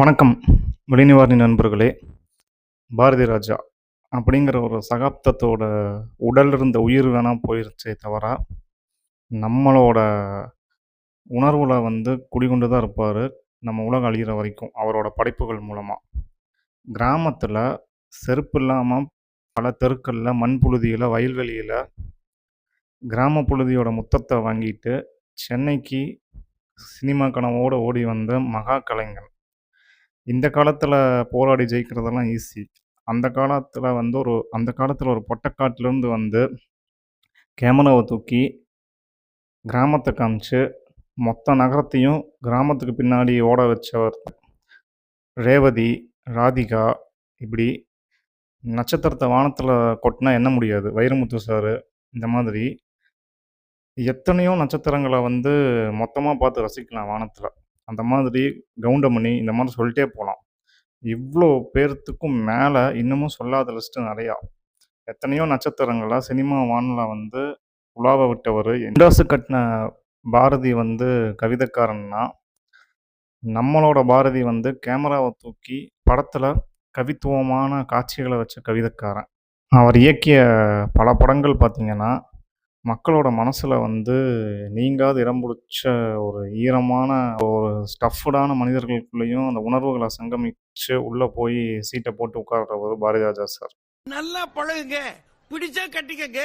வணக்கம். வெளிநிவாரணி நண்பர்களே! பாரதி ராஜா அப்படிங்கிற ஒரு சகாப்தத்தோட உடல் இருந்த உயிர் வேணா போயிருச்சே தவிர, நம்மளோட உணர்வுல குடிகொண்டு தான் இருப்பாரு. நம்ம உலகம் அழியிற வரைக்கும். அவரோட படைப்புகள் மூலமா. கிராமத்துல செருப்பு இல்லாம பல தெருக்கள்ல, மண் புழுதியில, வயல்வெளியில, கிராம புழுதியோட முத்தத்த வாங்கிட்டு, சென்னைக்கு சினிமா கனவோட ஓடி வந்த மகா கலைஞன். இந்த காலத்துல போராடி ஜெயிக்கிறதெல்லாம் ஈஸி. அந்த காலத்துல ஒரு பொட்டக்காட்டுலேருந்து கேமராவ தூக்கி கிராமத்த காமிச்சு, மொத்த நகரத்தையும் கிராமத்துக்கு பின்னாடி ஓட வச்சவர். ரேவதி, ராதிகா இப்படி நட்சத்திரத்த வானத்துல கொட்டுனா எண்ண முடியாது. வைரமுத்து சாரு இந்த மாதிரி எத்தனையோ நட்சத்திரங்கள மொத்தமா பார்த்து ரசிக்கலாம் வானத்துல. அந்த மாதிரி கவுண்டமணி இந்த மாதிரி சொல்லிட்டே போலாம். இவ்ளோ பேர்த்துக்கும் மேல இன்னமும் சொல்லாத லிஸ்ட்டு நெறையா. எத்தனையோ நட்சத்திரங்கள சினிமா வான்ல உலாவ விட்டவரு. இண்டாசு கட்டின பாரதி கவிதைக்காரன்னா, நம்மளோட பாரதி கேமராவ தூக்கி படத்துல கவித்துவமான காட்சிகள வச்ச கவிதைக்காரன். அவர் இயக்கிய பல படங்கள் பார்த்தீங்கன்னா, மக்களோட மனசுல நீங்காத இடம் புடிச்ச ஒரு ஈரமான ஒரு ஸ்டஃப்டான மனிதர்களுக்குள்ளேயும் அந்த உணர்வுகள சங்கமிச்சு உள்ள போய் சீட்ட போட்டு உட்கார்றவரு பாரதிராஜா சார். நல்லா பழகுங்க, பிடிச்சா கட்டிக்கங்க.